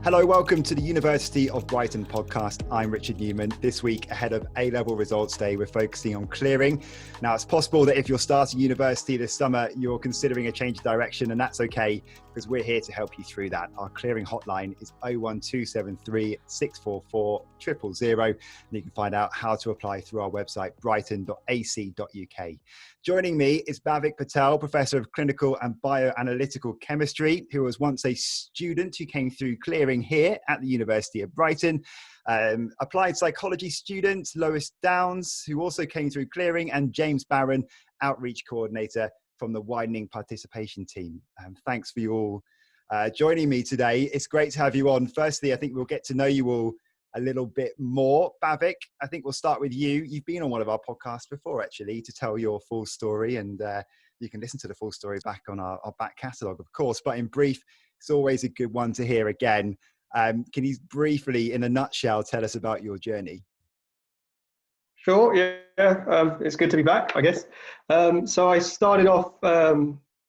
Hello, welcome to the University of Brighton podcast. I'm Richard Newman. This week, ahead of A-Level Results Day, we're focusing on clearing. Now, it's possible that if you're starting university this summer, you're considering a change of direction, and that's okay, because we're here to help you through that. Our clearing hotline is 01273 644 000, and you can find out how to apply through our website, brighton.ac.uk. Joining me is Bhavik Patel, Professor of Clinical and Bioanalytical Chemistry, who was once a student who came through clearing here at the University of Brighton. Applied psychology student Lois Downes, who also came through clearing, and James Barron, Outreach Coordinator from the Widening Participation Team. Thanks for you all joining me today. It's great to have you on. Firstly, I think we'll get to know you all a little bit more. Bhavik, I think we'll start with you. You've been on one of our podcasts before, actually, to tell your full story, and you can listen to the full story back on our back catalogue, of course. But in brief, it's always a good one to hear again. Can you briefly, in a nutshell, tell us about your journey? Sure, yeah. It's good to be back, I guess. So I started off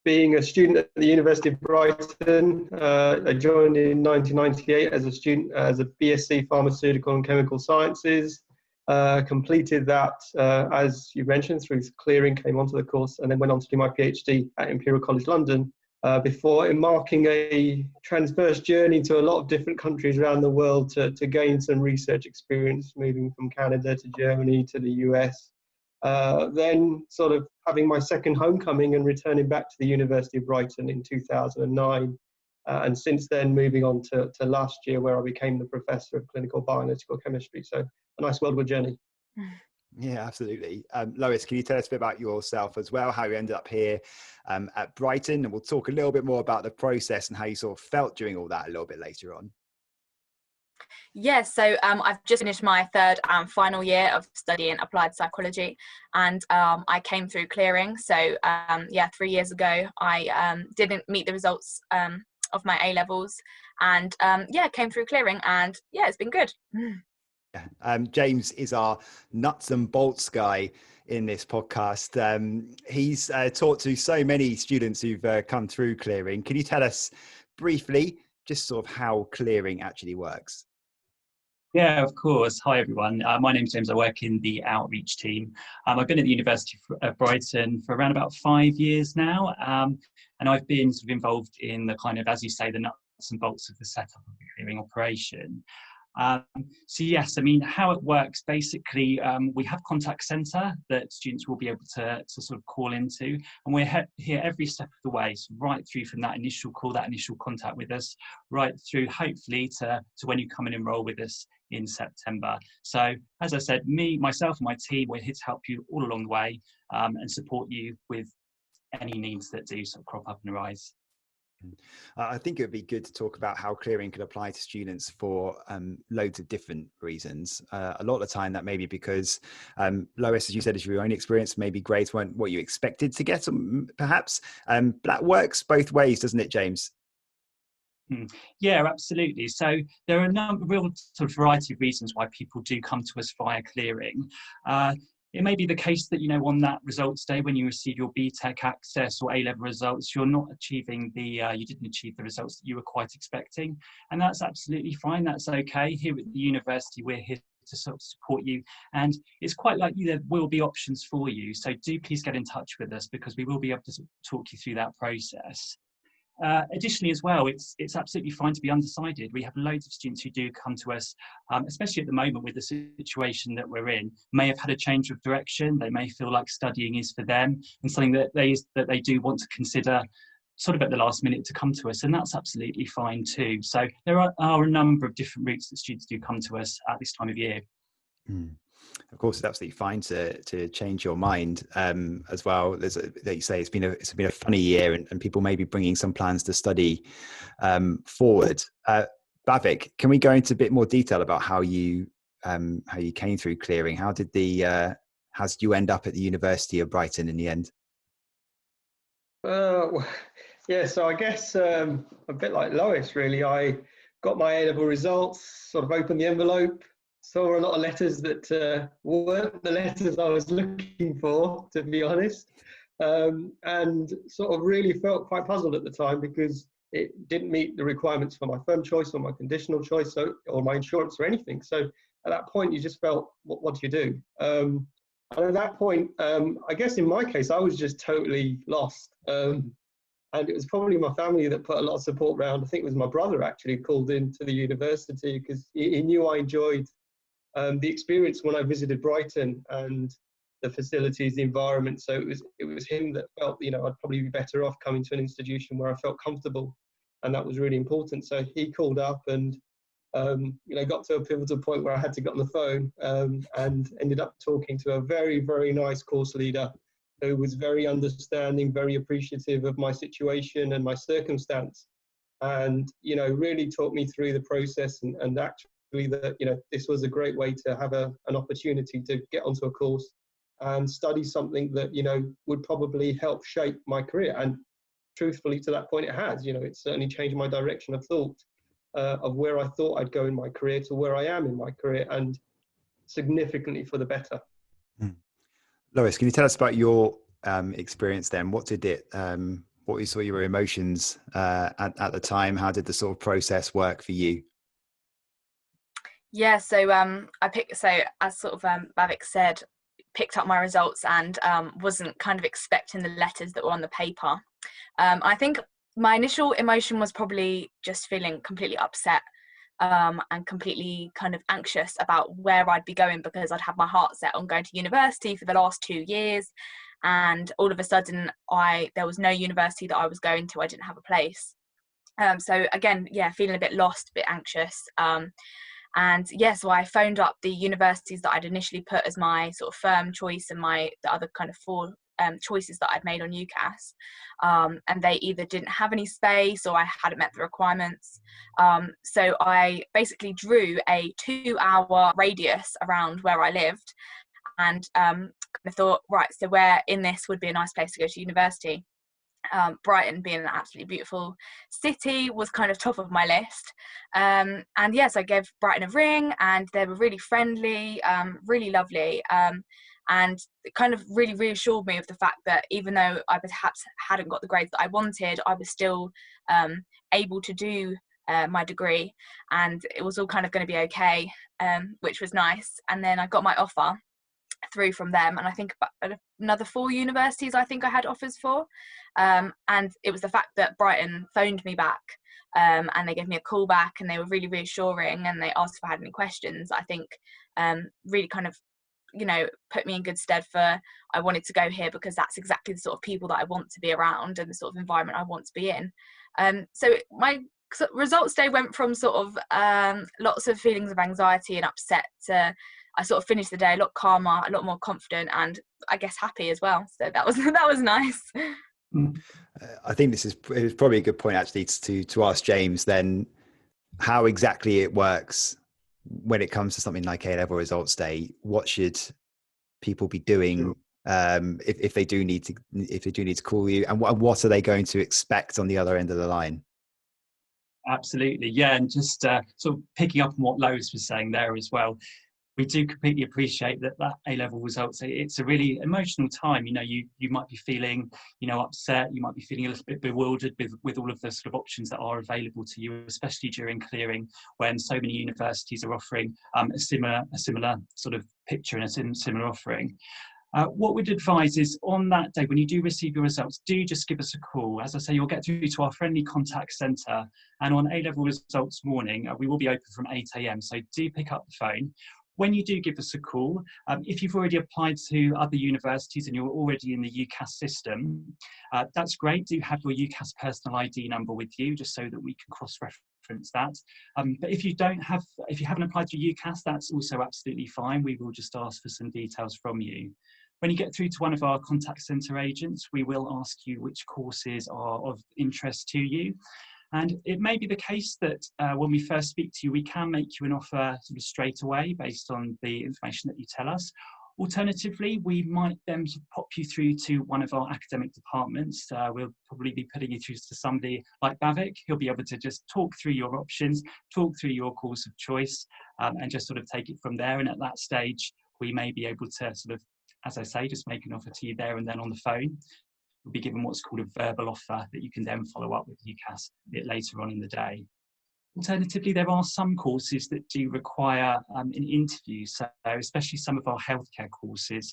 being a student at the University of Brighton. I joined in 1998 as a student, as a BSc Pharmaceutical and Chemical Sciences. Completed that, as you mentioned, through clearing, came onto the course, and then went on to do my PhD at Imperial College London, before embarking a transverse journey to a lot of different countries around the world to gain some research experience, moving from Canada to Germany to the US. Then sort of having my second homecoming and returning back to the University of Brighton in 2009. And since then moving on to last year, where I became the Professor of Clinical Bioanalytical Chemistry. So a nice worldwide journey. Yeah, absolutely. Lois, can you tell us a bit about yourself as well, how you ended up here at Brighton? And we'll talk a little bit more about the process and how you sort of felt during all that a little bit later on. Yes, so I've just finished my third and final year of studying applied psychology, and I came through clearing. So 3 years ago, I didn't meet the results of my A-levels, and came through clearing, and it's been good. James is our nuts and bolts guy in this podcast. He's taught to so many students who've come through clearing. Can you tell us briefly just sort of how clearing actually works? Yeah, of course. Hi, everyone. My name's James. I work in the outreach team. I've been at the University of Brighton for around about 5 years now, and I've been sort of involved in the kind of, as you say, the nuts and bolts of the setup of the clearing operation. So yes, I mean, how it works, basically, we have contact centre that students will be able to sort of call into, and we're here every step of the way, so right through from that initial call, that initial contact with us, right through hopefully to when you come and enrol with us in September. So as I said, myself and my team, we're here to help you all along the way, and support you with any needs that do sort of crop up and arise. I think it would be good to talk about how clearing could apply to students for loads of different reasons. A lot of the time that may be because, Lois, as you said, as your own experience, maybe grades weren't what you expected to get, perhaps. But that works both ways, doesn't it, James? Yeah, absolutely. So there are a real sort of variety of reasons why people do come to us via clearing. It may be the case that, on that results day when you receive your BTEC access or A-level results, you're not achieving you didn't achieve the results that you were quite expecting. And that's absolutely fine. That's okay. Here at the university, we're here to sort of support you. And it's quite likely there will be options for you. So do please get in touch with us, because we will be able to sort of talk you through that process. Additionally as well, it's absolutely fine to be undecided. We have loads of students who do come to us, especially at the moment with the situation that we're in, may have had a change of direction. They may feel like studying is for them and something that they do want to consider sort of at the last minute to come to us, and that's absolutely fine too. So there are a number of different routes that students do come to us at this time of year. Of course, it's absolutely fine to change your mind as well. Like you say, it's been a funny year, and people may be bringing some plans to study forward. Bhavik, can we go into a bit more detail about how you came through clearing? How did you end up at the University of Brighton in the end? Yeah, so I guess a bit like Lois, really. I got my A-level results, sort of opened the envelope, saw a lot of letters that weren't the letters I was looking for, to be honest. and sort of really felt quite puzzled at the time because it didn't meet the requirements for my firm choice or my conditional choice, or my insurance or anything. So at that point, you just felt, what do you do? And at that point, I guess in my case, I was just totally lost. And it was probably my family that put a lot of support around. I think it was my brother actually called into the university because he knew I enjoyed the experience when I visited Brighton and the facilities, the environment. So it was him that felt, I'd probably be better off coming to an institution where I felt comfortable, and that was really important. So he called up and got to a pivotal point where I had to get on the phone, and ended up talking to a very, very nice course leader who was very understanding, very appreciative of my situation and my circumstance, and really talked me through the process, and actually that this was a great way to have an opportunity to get onto a course and study something that would probably help shape my career. And truthfully, to that point, it has. It's certainly changed my direction of thought, of where I thought I'd go in my career to where I am in my career, and significantly for the better. Lois, can you tell us about your experience then? What did it, what you saw your emotions at the time? How did the sort of process work for you? Yeah, so as sort of Bhavik said, picked up my results and wasn't kind of expecting the letters that were on the paper. I think my initial emotion was probably just feeling completely upset and completely kind of anxious about where I'd be going, because I'd had my heart set on going to university for the last 2 years, and all of a sudden there was no university that I was going to. I didn't have a place. So again, feeling a bit lost, a bit anxious. So I phoned up the universities that I'd initially put as my sort of firm choice and the other kind of 4 choices that I'd made on UCAS, and they either didn't have any space or I hadn't met the requirements. So I basically drew a 2-hour radius around where I lived, and kind of thought, right, so where in this would be a nice place to go to university. Brighton, being an absolutely beautiful city, was kind of top of my list. So I gave Brighton a ring, and they were really friendly, really lovely, and it kind of really reassured me of the fact that even though I perhaps hadn't got the grades that I wanted, I was still able to do my degree, and it was all kind of going to be okay, which was nice. And then I got my offer through from them, and I think about another 4 universities I think I had offers for, and it was the fact that Brighton phoned me back, and they gave me a call back, and they were really reassuring, and they asked if I had any questions. I think really kind of put me in good stead for I wanted to go here, because that's exactly the sort of people that I want to be around and the sort of environment I want to be in. So my results day went from sort of lots of feelings of anxiety and upset to I sort of finished the day a lot calmer, a lot more confident, and I guess happy as well. So that was nice. I think it was probably a good point actually to ask James then how exactly it works when it comes to something like A-level results day. What should people be doing if they do need to call you, and what are they going to expect on the other end of the line? Absolutely, yeah, and just sort of picking up on what Lois was saying there as well. We do completely appreciate that A-level results, it's a really emotional time. You might be feeling, upset. You might be feeling a little bit bewildered with all of the sort of options that are available to you, especially during clearing, when so many universities are offering a similar sort of picture and a similar offering. What we'd advise is on that day, when you do receive your results, do just give us a call. As I say, you'll get through to our friendly contact centre, and on A-level results morning, we will be open from 8 a.m. So do pick up the phone. When you do give us a call, if you've already applied to other universities and you're already in the UCAS system, that's great. Do have your UCAS personal ID number with you, just so that we can cross-reference that. But if you haven't applied to UCAS, that's also absolutely fine. We will just ask for some details from you. When you get through to one of our contact centre agents, we will ask you which courses are of interest to you. And it may be the case that when we first speak to you, we can make you an offer sort of straight away based on the information that you tell us. Alternatively, we might then pop you through to one of our academic departments. We'll probably be putting you through to somebody like Bhavik. He'll be able to just talk through your options, talk through your course of choice, and just sort of take it from there. And at that stage, we may be able to sort of as I say, just make an offer to you there and then on the phone. You'll be given what's called a verbal offer that you can then follow up with UCAS a bit later on in the day. Alternatively, there are some courses that do require an interview. So especially some of our healthcare courses,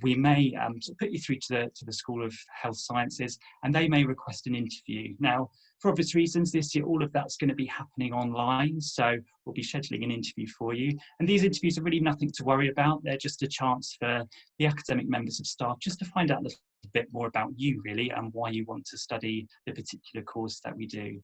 we may sort of put you through to the School of Health Sciences, and they may request an interview. Now, for obvious reasons, this year, all of that's going to be happening online. So we'll be scheduling an interview for you. And these interviews are really nothing to worry about. They're just a chance for the academic members of staff just to find out a little bit more about you, really, and why you want to study the particular course that we do.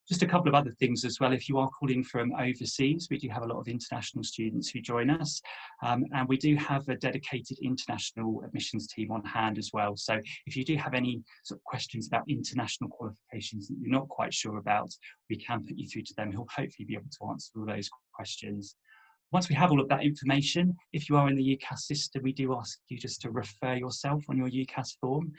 Just a couple of other things as well. If you are calling from overseas, we do have a lot of international students who join us, and we do have a dedicated international admissions team on hand as well. So if you do have any sort of questions about international qualifications that you're not quite sure about, we can put you through to them who'll hopefully be able to answer all those questions. Once we have all of that information, if you are in the UCAS system, we do ask you just to refer yourself on your UCAS form.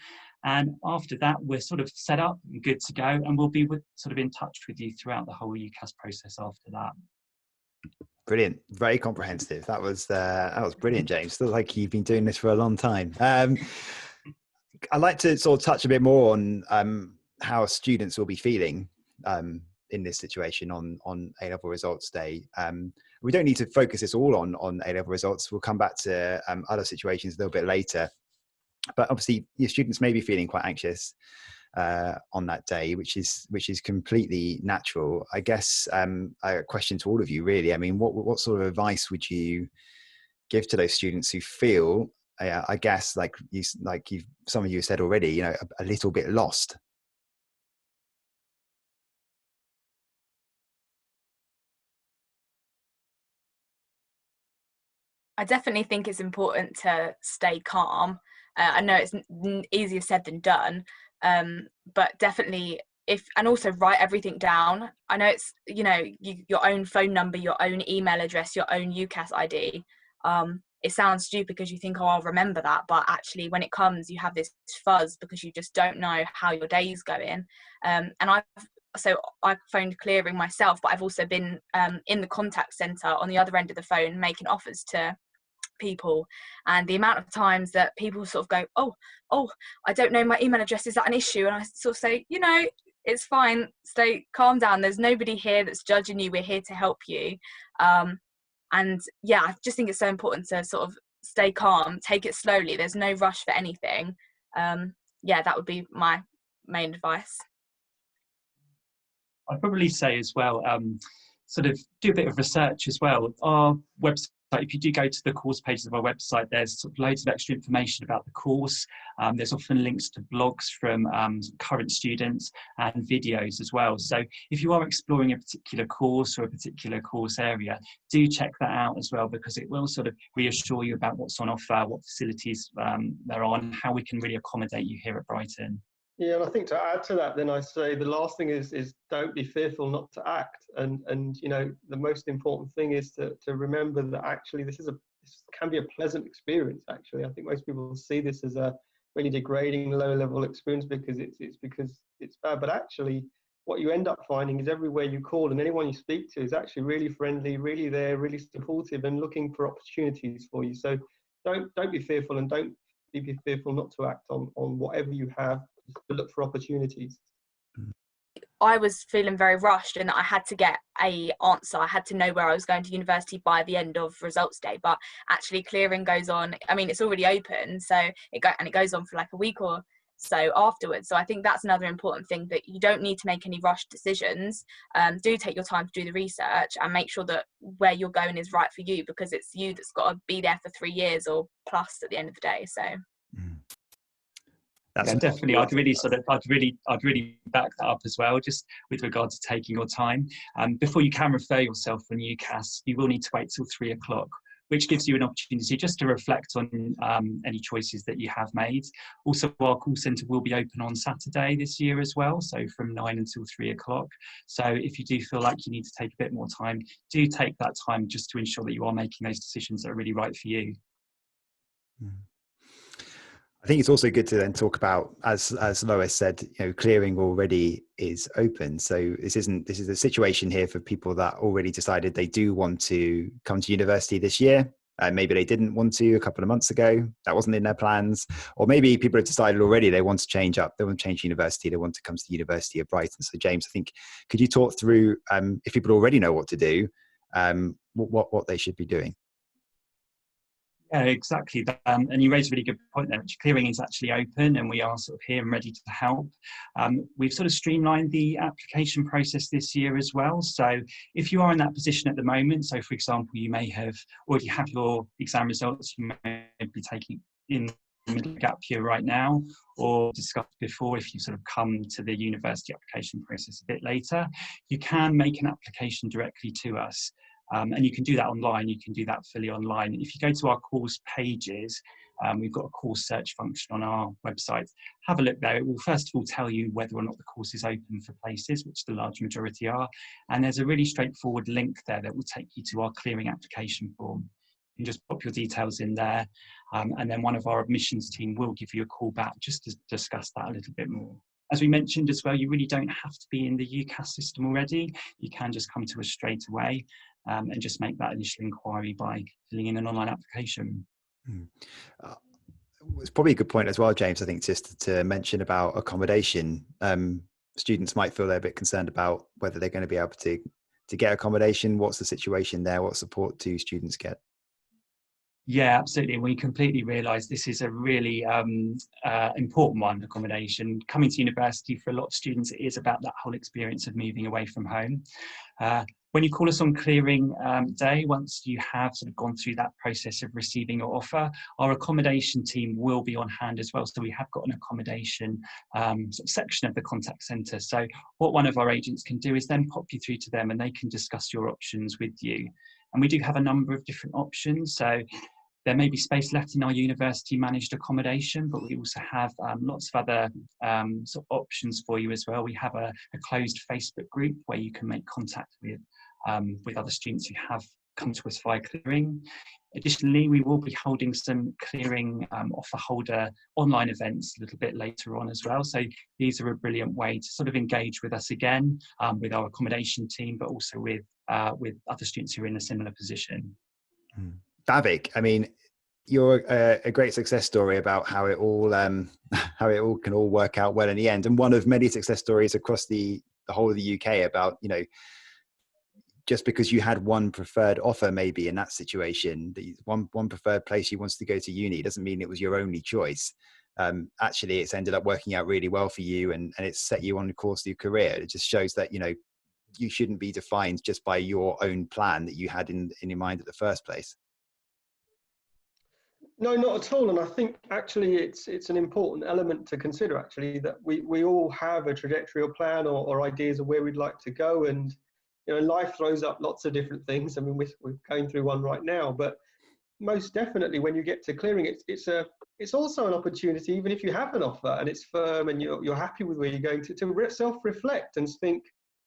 And after that, we're sort of set up and good to go, and we'll be sort of in touch with you throughout the whole UCAS process after that. Brilliant, very comprehensive. That was brilliant, James. Feels like you've been doing this for a long time. I'd like to sort of touch a bit more on how students will be feeling in this situation on A-level results day. We don't need to focus this all on A-level results. We'll come back to other situations a little bit later. But obviously, your students may be feeling quite anxious on that day, which is completely natural. I guess a question to all of you, really. I mean, what sort of advice would you give to those students who feel, I guess, some of you said already, you know, a little bit lost? I definitely think it's important to stay calm. I know it's easier said than done, but definitely and also write everything down. I know it's, you know, your own phone number, your own email address, your own UCAS ID. It sounds stupid because you think, oh, I'll remember that. But actually, when it comes, you have this fuzz because you just don't know how your day's going. And I phoned clearing myself, but I've also been in the contact centre on the other end of the phone making offers to people, and the amount of times that people sort of go, oh, I don't know my email address, is that an issue? And I sort of say, you know, it's fine, calm down, there's nobody here that's judging you, we're here to help you. And yeah, I just think it's so important to sort of stay calm, take it slowly, there's no rush for anything. Yeah, that would be my main advice. I'd probably say as well, sort of do a bit of research as well. Our website, if you do go to the course pages of our website, there's sort of loads of extra information about the course. There's often links to blogs from current students and videos as well. So if you are exploring a particular course or a particular course area, do check that out as well, because it will sort of reassure you about what's on offer, what facilities there are, and how we can really accommodate you here at Brighton. Yeah, and I think to add to that, then I say the last thing is don't be fearful not to act. And you know, the most important thing is to remember that actually this can be a pleasant experience. Actually, I think most people see this as a really degrading, low-level experience because it's bad. But actually, what you end up finding is everywhere you call and anyone you speak to is actually really friendly, really there, really supportive, and looking for opportunities for you. So don't be fearful, and don't be fearful not to act on whatever you have. To look for opportunities. I was feeling very rushed and I had to get an answer. I had to know where I was going to university by the end of results day. But actually, clearing goes on. I mean, it's already open, so it goes on for like a week or so afterwards. So I think that's another important thing, that you don't need to make any rushed decisions. Do take your time to do the research and make sure that where you're going is right for you, because it's you that's got to be there for 3 years or plus at the end of the day. So. Yeah, definitely. I'd really back that up as well, just with regard to taking your time. Before you can refer yourself on UCAS, you will need to wait till 3 o'clock, which gives you an opportunity just to reflect on any choices that you have made. Also, our call centre will be open on Saturday this year as well, so from 9 until 3 o'clock. So if you do feel like you need to take a bit more time, do take that time just to ensure that you are making those decisions that are really right for you. I think it's also good to then talk about, as Lois said, you know, clearing already is open. So this is a situation here for people that already decided they do want to come to university this year. Maybe they didn't want to a couple of months ago. That wasn't in their plans. Or maybe people have decided already they want to change up. They want to change university. They want to come to the University of Brighton. So James, I think, could you talk through, if people already know what to do, what they should be doing? Yeah, exactly. And you raised a really good point there, which clearing is actually open and we are sort of here and ready to help. We've sort of streamlined the application process this year as well. So if you are in that position at the moment, so for example, you may have already had your exam results, you may be taking in the middle of gap year right now, or discussed before, if you sort of come to the university application process a bit later, you can make an application directly to us. And you can do that online, you can do that fully online. If you go to our course pages, we've got a course search function on our website. Have a look there. It will first of all tell you whether or not the course is open for places, which the large majority are. And there's a really straightforward link there that will take you to our clearing application form. You can just pop your details in there, and then one of our admissions team will give you a call back just to discuss that a little bit more. As we mentioned as well, you really don't have to be in the UCAS system already. You can just come to us straight away. And just make that initial inquiry by filling in an online application. It's probably a good point as well, James, I think, just to mention about accommodation. Students might feel they're a bit concerned about whether they're going to be able to get accommodation. What's the situation there? What support do students get? Yeah, absolutely. We completely realise this is a really important one, accommodation. Coming to university for a lot of students, it is about that whole experience of moving away from home. When you call us on clearing day, once you have sort of gone through that process of receiving your offer, our accommodation team will be on hand as well. So we have got an accommodation sort of section of the contact centre. So what one of our agents can do is then pop you through to them and they can discuss your options with you. And we do have a number of different options. So there may be space left in our university managed accommodation, but we also have lots of other sort of options for you as well. We have a closed Facebook group where you can make contact with other students who have come to us via clearing. Additionally, we will be holding some clearing offer holder online events a little bit later on as well. So these are a brilliant way to sort of engage with us again, with our accommodation team, but also with other students who are in a similar position. Bhavik, I mean, you're a great success story about how it all can all work out well in the end, and one of many success stories across the whole of the UK about, you know, just because you had one preferred offer maybe in that situation, the one preferred place you wanted to go to uni, doesn't mean it was your only choice. Actually, it's ended up working out really well for you, and it's set you on the course of your career. It just shows that, you know, you shouldn't be defined just by your own plan that you had in your mind at the first place. No, not at all. And I think actually it's an important element to consider, actually, that we all have a trajectory or plan or ideas of where we'd like to go. And, you know, life throws up lots of different things. I mean, we're going through one right now, but most definitely when you get to clearing, it's also an opportunity, even if you have an offer and it's firm and you're happy with where you're going, to self-reflect and think,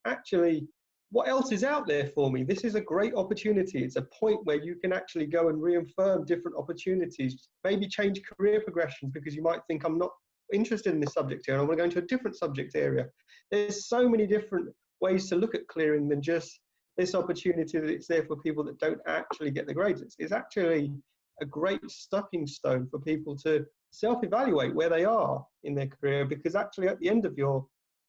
actually, what else is out there for me? This is a great opportunity. It's a point where you can actually go and reaffirm different opportunities, maybe change career progressions, because you might think, I'm not interested in this subject area, I want to go into a different subject area. There's so many different ways to look at clearing than just this opportunity that it's there for people that don't actually get the grades. It's actually a great stepping stone for people to self-evaluate where they are in their career, because actually at the end of your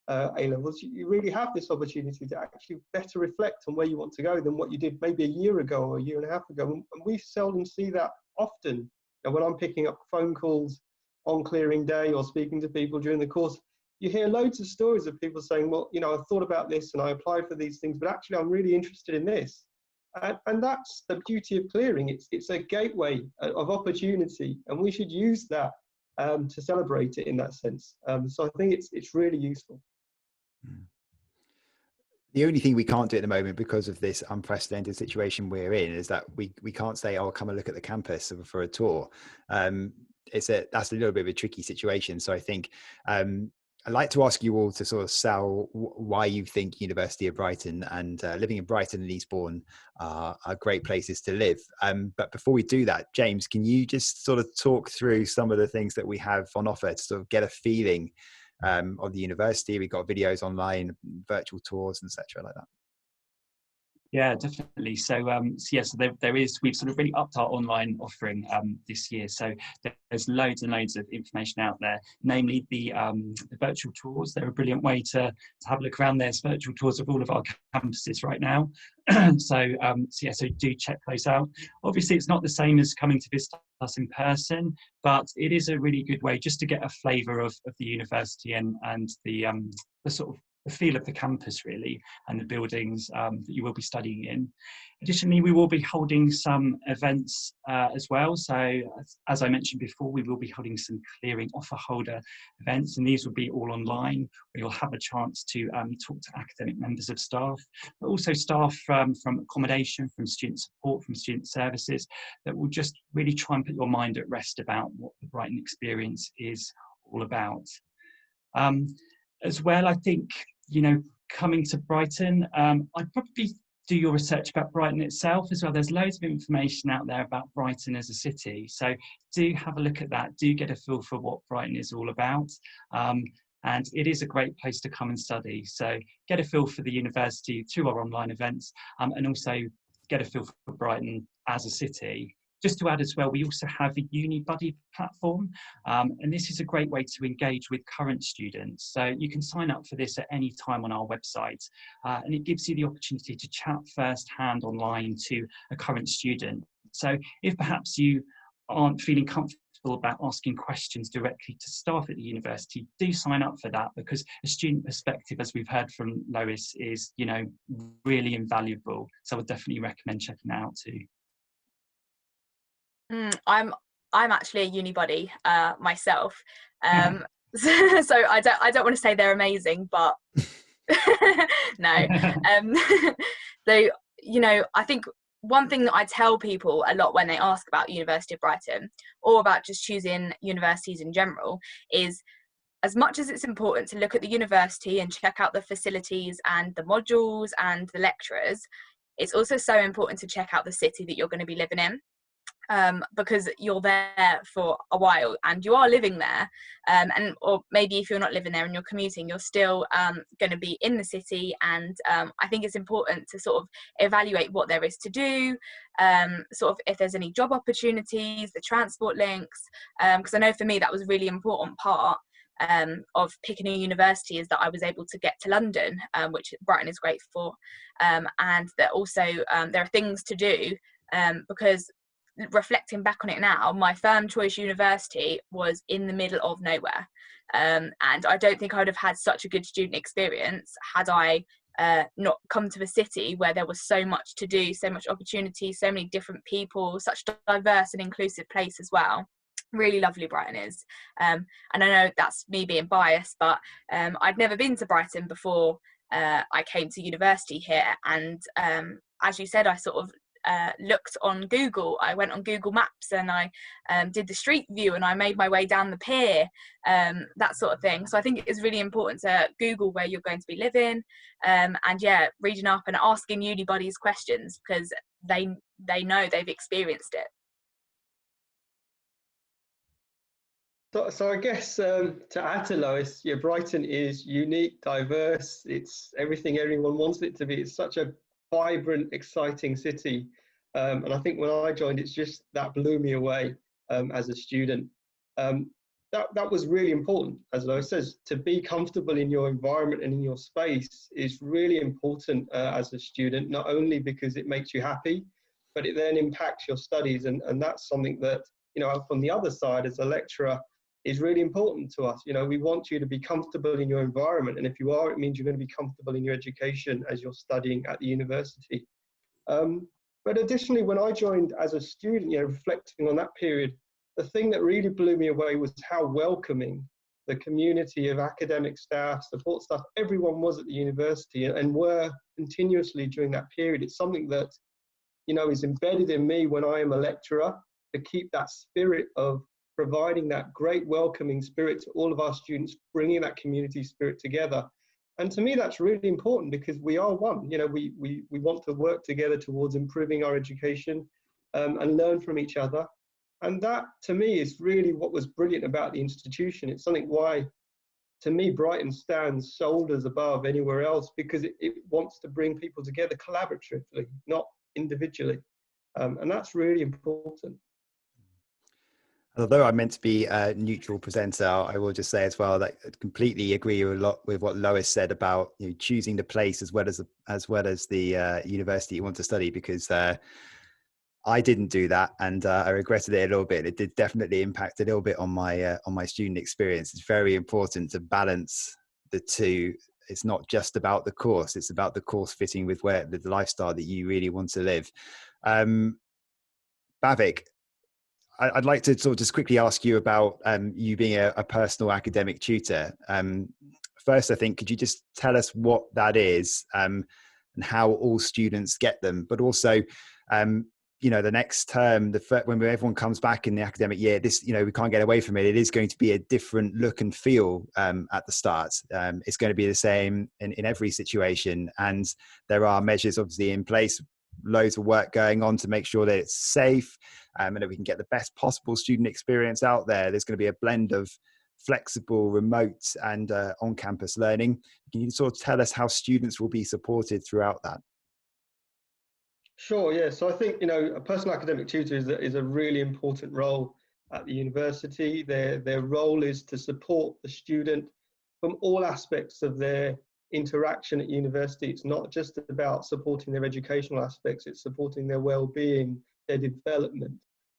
A-levels, you really have this opportunity to actually better reflect on where you want to go than what you did maybe a year ago or a year and a half ago. And we seldom see that often. And when I'm picking up phone calls on clearing day or speaking to people during the course, you hear loads of stories of people saying, well, you know, I thought about this and I applied for these things, but actually I'm really interested in this. And that's the beauty of clearing. It's a gateway of opportunity, and we should use that to celebrate it in that sense. So I think it's really useful. The only thing we can't do at the moment, because of this unprecedented situation we're in, is that we can't say, oh, come and look at the campus for a tour. That's a little bit of a tricky situation. So I think I'd like to ask you all to sort of sell why you think University of Brighton and living in Brighton and Eastbourne are great places to live. But before we do that, James, can you just sort of talk through some of the things that we have on offer to sort of get a feeling of the university? We've got videos online, virtual tours, etc. like that. Yeah, definitely. So there is, we've sort of really upped our online offering this year. So there's loads and loads of information out there, namely the virtual tours. They're a brilliant way to have a look around. There's virtual tours of all of our campuses right now. So do check those out. Obviously, it's not the same as coming to visit us in person, but it is a really good way just to get a flavour of the university and the sort of the feel of the campus really, and the buildings that you will be studying in. Additionally, we will be holding some events as well. So as I mentioned before, we will be holding some clearing offer holder events, and these will be all online, where you'll have a chance to talk to academic members of staff, but also staff from accommodation, from student support, from student services, that will just really try and put your mind at rest about what the Brighton experience is all about. As well, I think, coming to Brighton, I'd probably do your research about Brighton itself as well. There's loads of information out there about Brighton as a city. So do have a look at that. Do get a feel for what Brighton is all about. And it is a great place to come and study. So get a feel for the university through our online events, and also get a feel for Brighton as a city. Just to add as well, we also have a Uni Buddy platform, and this is a great way to engage with current students. So you can sign up for this at any time on our website, and it gives you the opportunity to chat firsthand online to a current student. So if perhaps you aren't feeling comfortable about asking questions directly to staff at the university, do sign up for that, because a student perspective, as we've heard from Lois, is really invaluable. So I would definitely recommend checking that out too. I'm actually a uni buddy myself, so I don't want to say they're amazing, but no. So I think one thing that I tell people a lot when they ask about University of Brighton, or about just choosing universities in general, is as much as it's important to look at the university and check out the facilities and the modules and the lecturers, it's also so important to check out the city that you're going to be living in. Because you're there for a while and you are living there, or maybe if you're not living there and you're commuting, you're still going to be in the city, and I think it's important to sort of evaluate what there is to do, sort of if there's any job opportunities, the transport links, because I know for me that was a really important part of picking a university, is that I was able to get to London, which Brighton is great for, and that also there are things to do, because reflecting back on it now, my firm choice university was in the middle of nowhere, and I don't think I would have had such a good student experience had I not come to a city where there was so much to do, so much opportunity, so many different people, such a diverse and inclusive place as well. Really lovely Brighton is, and I know that's me being biased, but I'd never been to Brighton before I came to university here, and as you said, I sort of looked on Google. I went on Google Maps and I did the street view, and I made my way down the pier, that sort of thing. So I think it is really important to Google where you're going to be living, and reading up and asking uni buddies questions, because they know, they've experienced it. So I guess to add to Lois, Brighton is unique, diverse. It's everything everyone wants it to be. It's such a vibrant, exciting city, and I think when I joined, it's just that blew me away as a student. That was really important, as Lois says, to be comfortable in your environment and in your space is really important as a student, not only because it makes you happy, but it then impacts your studies, and that's something that, from the other side as a lecturer, is really important to us. We want you to be comfortable in your environment, and if you are, it means you're going to be comfortable in your education as you're studying at the university. But additionally, when I joined as a student, reflecting on that period, the thing that really blew me away was how welcoming the community of academic staff, support staff, everyone was at the university, and were continuously during that period. It's something that, is embedded in me when I am a lecturer, to keep that spirit of providing that great welcoming spirit to all of our students, bringing that community spirit together. And to me, that's really important, because we are one. We want to work together towards improving our education, and learn from each other. And that, to me, is really what was brilliant about the institution. It's something why to me, Brighton stands shoulders above anywhere else because it wants to bring people together collaboratively, not individually. And that's really important. Although I'm meant to be a neutral presenter, I will just say as well that I completely agree a lot with what Lois said about, you know, choosing the place as well as the university you want to study, because I didn't do that, and I regretted it a little bit. It did definitely impact a little bit on my student experience. It's very important to balance the two. It's not just about the course; it's about the course fitting with where the lifestyle that you really want to live. Bhavik, I'd like to sort of just quickly ask you about you being a personal academic tutor. First, I think, could you just tell us what that is, and how all students get them, but also, you know, the next term, when everyone comes back in the academic year, this, you know, we can't get away from it. It is going to be a different look and feel at the start. It's going to be the same in every situation, and there are measures obviously in place, loads of work going on to make sure that it's safe, and that we can get the best possible student experience out there. There's going to be a blend of flexible, remote, and on-campus learning. Can you sort of tell us how students will be supported throughout that? Sure, yeah. So I think, you know, a personal academic tutor is a really important role at the university. Their role is to support the student from all aspects of their interaction at university. It's not just about supporting their educational aspects, it's supporting their well-being, their development,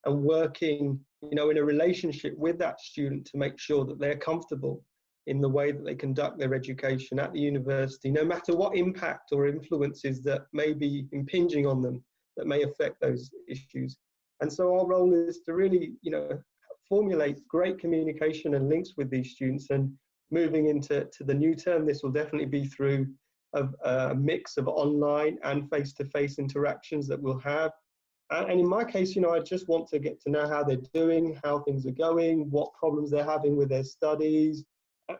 and working, you know, in a relationship with that student to make sure that they're comfortable in the way that they conduct their education at the university, no matter what impact or influences that may be impinging on them that may affect those issues. And so our role is to really, you know, formulate great communication and links with these students. And moving into the new term, this will definitely be through a mix of online and face-to-face interactions that we'll have. And in my case, you know, I just want to get to know how they're doing, how things are going, what problems they're having with their studies,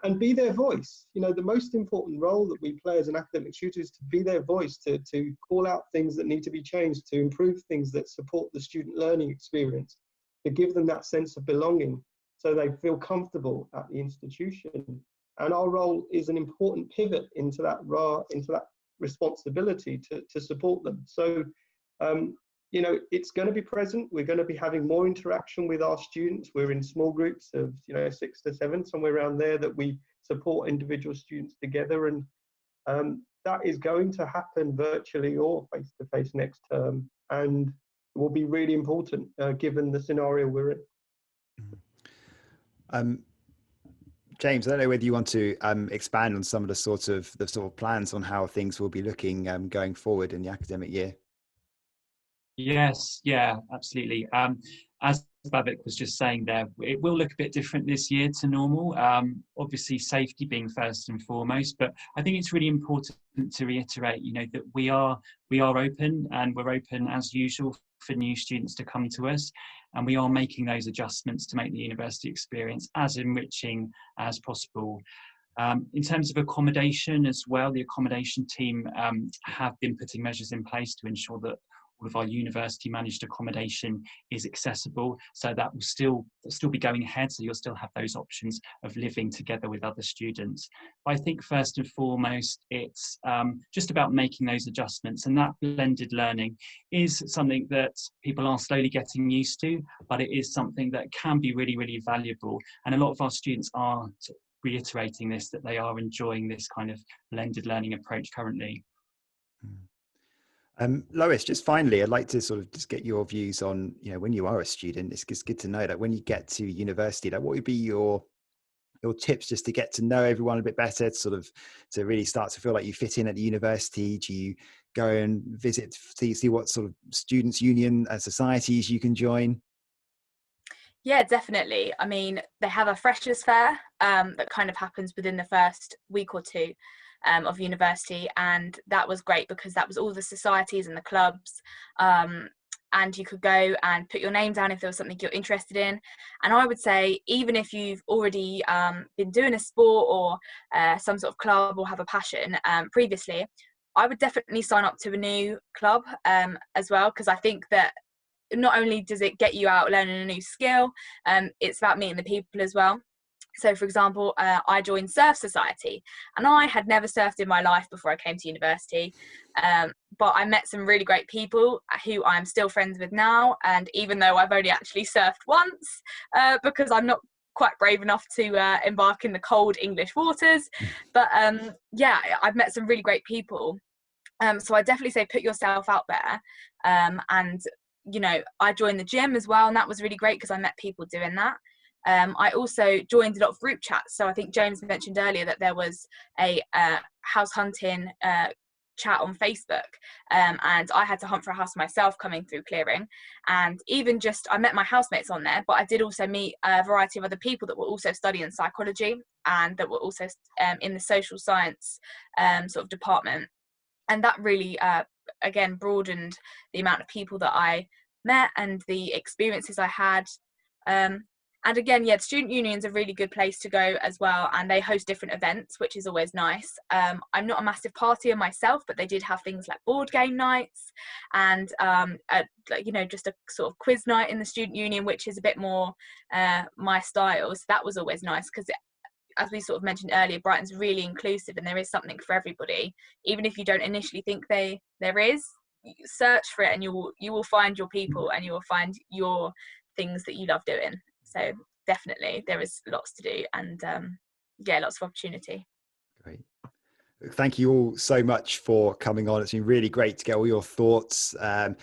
and be their voice. You know, the most important role that we play as an academic tutor is to be their voice, to call out things that need to be changed, to improve things that support the student learning experience, to give them that sense of belonging so they feel comfortable at the institution. And our role is an important pivot into that responsibility to support them. So, you know, it's going to be present. We're going to be having more interaction with our students. We're in small groups of, you know, 6 to 7, somewhere around there, that we support individual students together. And that is going to happen virtually or face-to-face next term. And it will be really important given the scenario we're in. James, I don't know whether you want to expand on some of the sort of plans on how things will be looking going forward in the academic year. Yes, yeah, absolutely. As Bhavik was just saying there, it will look a bit different this year to normal. Obviously, safety being first and foremost, but I think it's really important to reiterate, you know, that we are open, and we're open as usual for new students to come to us, and we are making those adjustments to make the university experience as enriching as possible. In terms of accommodation as well, the accommodation team have been putting measures in place to ensure that all of our university managed accommodation is accessible, so that will still be going ahead, so you'll still have those options of living together with other students. But I think first and foremost, it's just about making those adjustments, and that blended learning is something that people are slowly getting used to, but it is something that can be really, really valuable, and a lot of our students are reiterating this, that they are enjoying this kind of blended learning approach currently. Lois, just finally, I'd like to sort of just get your views on, you know, when you are a student, it's good to know that when you get to university, that what would be your tips just to get to know everyone a bit better, to really start to feel like you fit in at the university? Do you go and visit, see what sort of students' union societies you can join? Yeah, definitely. I mean, they have a freshers fair that kind of happens within the first week or two of university, and that was great because that was all the societies and the clubs, and you could go and put your name down if there was something you're interested in. And I would say, even if you've already been doing a sport or some sort of club or have a passion previously, I would definitely sign up to a new club as well, because I think that not only does it get you out learning a new skill, it's about meeting the people as well. So, for example, I joined Surf Society, and I had never surfed in my life before I came to university. But I met some really great people who I'm still friends with now. And even though I've only actually surfed once, because I'm not quite brave enough to embark in the cold English waters, but yeah, I've met some really great people. So I definitely say put yourself out there. And, you know, I joined the gym as well, and that was really great because I met people doing that. I also joined a lot of group chats. So I think James mentioned earlier that there was a house hunting chat on Facebook, and I had to hunt for a house myself coming through clearing. And even just, I met my housemates on there, but I did also meet a variety of other people that were also studying psychology and that were also in the social science sort of department. And that really, again, broadened the amount of people that I met and the experiences I had. And again, yeah, the student union's a really good place to go as well, and they host different events, which is always nice. I'm not a massive partier myself, but they did have things like board game nights and, you know, just a sort of quiz night in the student union, which is a bit more my style. So that was always nice because, as we sort of mentioned earlier, Brighton's really inclusive and there is something for everybody. Even if you don't initially think there is, search for it and you will find your people and you will find your things that you love doing. So definitely there is lots to do and yeah, lots of opportunity. Great. Thank you all so much for coming on. It's been really great to get all your thoughts and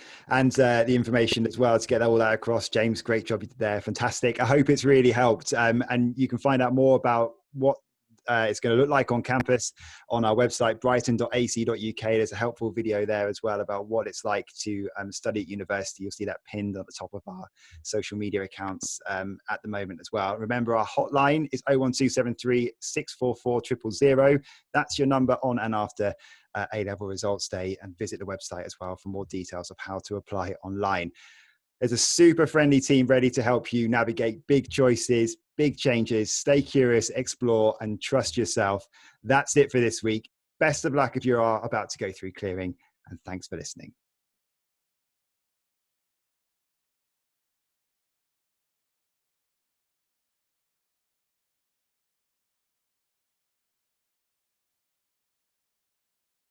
the information as well, to get all that across. James, great job you did there. Fantastic. I hope it's really helped. And you can find out more about what it's going to look like on campus on our website, brighton.ac.uk. There's a helpful video there as well about what it's like to study at university. You'll see that pinned at the top of our social media accounts at the moment as well. Remember, our hotline is 01273 644 000. That's your number on and after A-level results day, and visit the website as well for more details of how to apply online. There's a super friendly team ready to help you navigate big choices, big changes. Stay curious, explore, and trust yourself. That's it for this week. Best of luck if you are about to go through clearing, and thanks for listening.